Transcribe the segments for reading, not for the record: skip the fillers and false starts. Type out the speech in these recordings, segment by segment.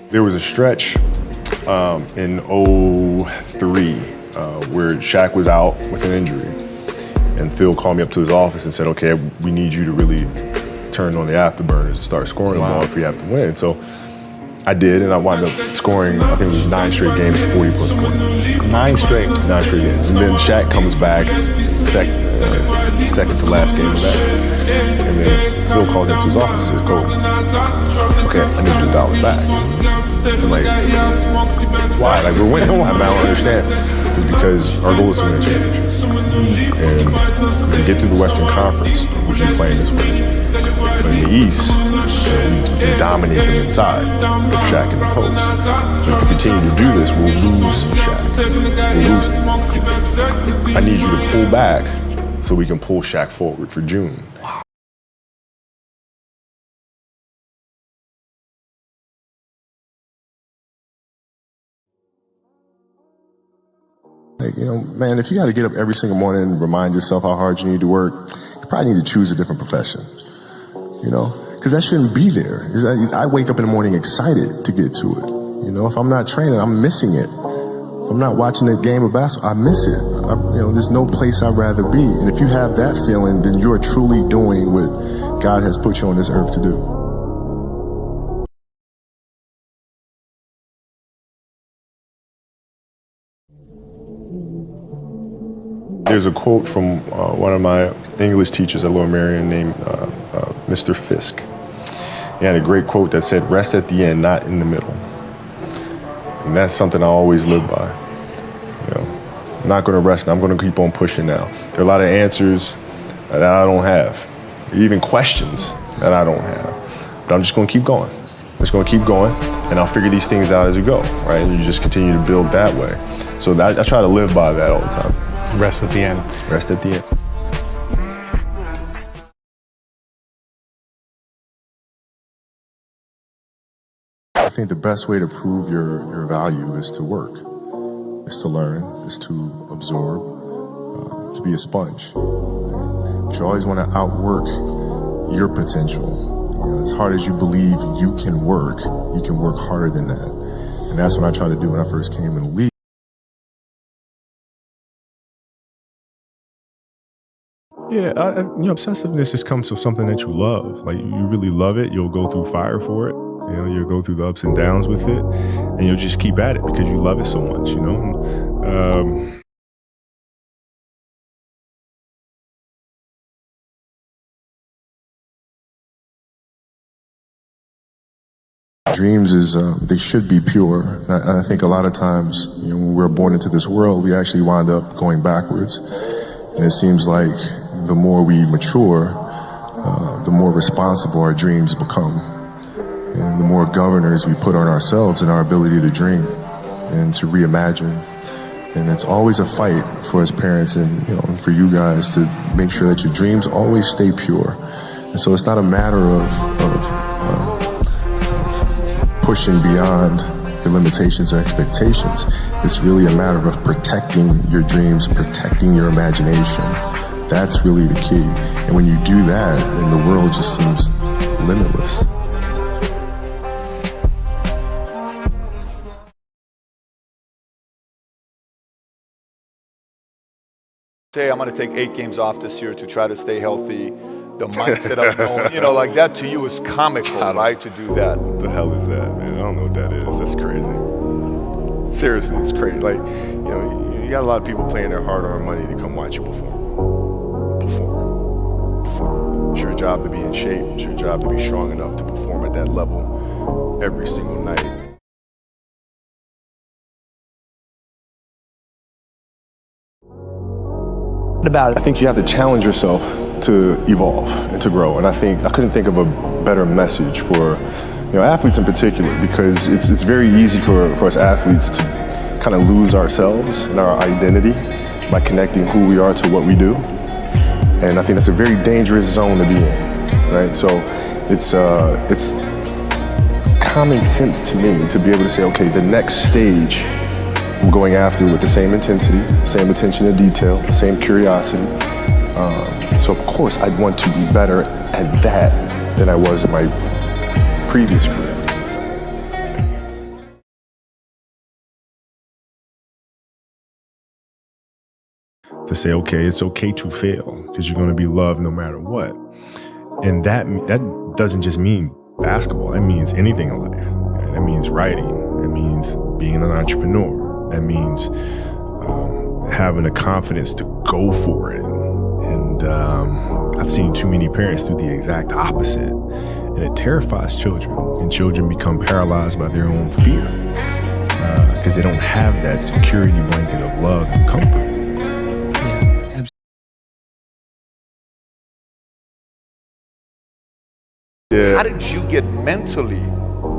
There was a stretch in '03 where Shaq was out with an injury. And Phil called me up to his office and said, okay, we need you to really turn on the afterburners and start scoring the ball if we have to win. So I did, and I wound up scoring, I think it was 9 straight games, 40 plus points. 9 straight? 9 straight games. And then Shaq comes back, second to last game of that. And then Phil called him to his office and says, Kobe, okay, I need you to dial it back. I'm like, why? Like, we're winning. I don't understand. It's because our goal is to win a championship. And to get through the Western Conference, we should be playing this way. But in the East, we can dominate them inside with Shaq in the post. So if we continue to do this, we'll lose Shaq. We'll lose him. I need you to pull back so we can pull Shaq forward for June. Like, you know, man, if you got to get up every single morning and remind yourself how hard you need to work, you probably need to choose a different profession, you know, because that shouldn't be there. I wake up in the morning excited to get to it. You know, if I'm not training, I'm missing it. If I'm not watching a game of basketball, I miss it. You know, there's no place I'd rather be. And if you have that feeling, then you're truly doing what God has put you on this earth to do. There's a quote from one of my English teachers at Lower Merion named Mr. Fisk. He had a great quote that said, rest at the end, not in the middle. And that's something I always live by. You know, I'm not gonna rest, I'm gonna keep on pushing now. There are a lot of answers that I don't have, even questions that I don't have. But I'm just gonna keep going. I'm just gonna keep going, and I'll figure these things out as we go, right? And you just continue to build that way. So I try to live by that all the time. Rest at the end. Rest at the end. I think the best way to prove your value is to work, is to learn, is to absorb, to be a sponge. But you always want to outwork your potential. You know, as hard as you believe you can work harder than that. And that's what I tried to do when I first came in the league. Yeah, you know, obsessiveness just comes from something that you love. Like, you really love it, you'll go through fire for it. You know, you'll go through the ups and downs with it, and you'll just keep at it because you love it so much, you know? Dreams they should be pure. And I think a lot of times, you know, when we're born into this world, we actually wind up going backwards. And it seems like the more we mature, the more responsible our dreams become. And the more governors we put on ourselves and our ability to dream and to reimagine. And it's always a fight for us parents and, you know, for you guys to make sure that your dreams always stay pure. And so it's not a matter of pushing beyond your limitations or expectations. It's really a matter of protecting your dreams, protecting your imagination. That's really the key. And when you do that, then the world just seems limitless. Say I'm going to take 8 games off this year to try to stay healthy. The mindset of knowing, you know, like that to you is comical, right? To do that. What the hell is that, man? I don't know what that is. That's crazy. Seriously, it's crazy. Like, you know, you got a lot of people paying their hard-earned money to come watch you perform. It's your job to be in shape. It's your job to be strong enough to perform at that level every single night. I think you have to challenge yourself to evolve and to grow. And I couldn't think of a better message for, you know, athletes in particular, because it's very easy for us athletes to kind of lose ourselves and our identity by connecting who we are to what we do. And I think that's a very dangerous zone to be in, right? So it's common sense to me to be able to say, okay, the next stage I'm going after with the same intensity, same attention to detail, the same curiosity. So of course I'd want to be better at that than I was in my previous career. to say, okay, it's okay to fail because you're going to be loved no matter what. And that doesn't just mean basketball. That means anything in life. That means writing. That means being an entrepreneur. That means having the confidence to go for it. And I've seen too many parents do the exact opposite. And it terrifies children. And children become paralyzed by their own fear because they don't have that security blanket of love and comfort. How did you get mentally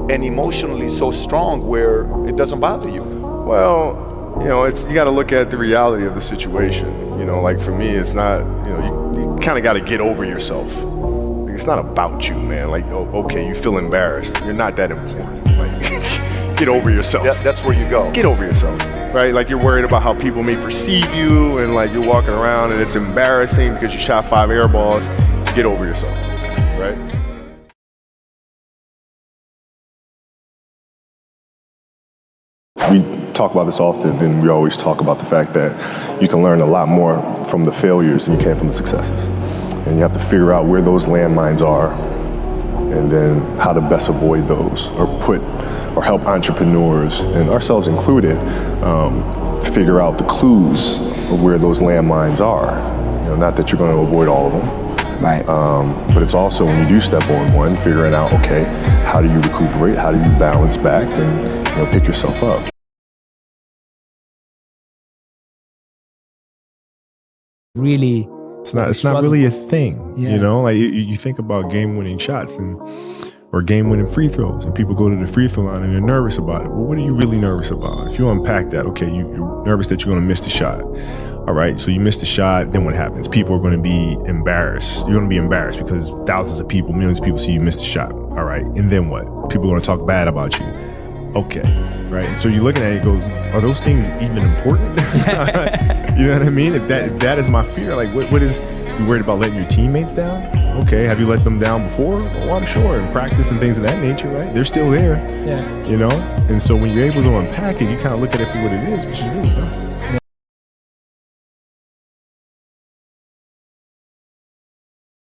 and emotionally so strong where it doesn't bother you? Well, you know, you got to look at the reality of the situation. You know, like for me, it's not, you know, you kind of got to get over yourself. Like, it's not about you, man. Like, oh, okay, you feel embarrassed. You're not that important. Like, get over yourself. That's where you go. Get over yourself, right? Like you're worried about how people may perceive you, and like you're walking around and it's embarrassing because you shot 5 air balls. Get over yourself, right? We talk about this often, and we always talk about the fact that you can learn a lot more from the failures than you can from the successes. And you have to figure out where those landmines are, and then how to best avoid those, or help entrepreneurs, and ourselves included, figure out the clues of where those landmines are. You know, not that you're going to avoid all of them. Right. But it's also when you do step on one, figuring out, okay, how do you recuperate? How do you balance back and, you know, pick yourself up? Really, it's not really a thing. Yeah. You know, like you think about game-winning shots or game-winning free throws, and people go to the free throw line and they're nervous about it. Well, what are you really nervous about? If you unpack that, okay, you're nervous that you're going to miss the shot. All right, so you miss the shot, then what happens? People are going to be embarrassed. You're going to be embarrassed because thousands of people, millions of people see you miss the shot. All right, and then what? People are going to talk bad about you. Okay, right? So you're looking at it and go, are those things even important? You know what I mean? If that is my fear, like what is, you worried about letting your teammates down? Okay, have you let them down before? Well, I'm sure, in practice and things of that nature, right? They're still there, yeah. You know? And so when you're able to unpack it, you kind of look at it for what it is, which is really nothing.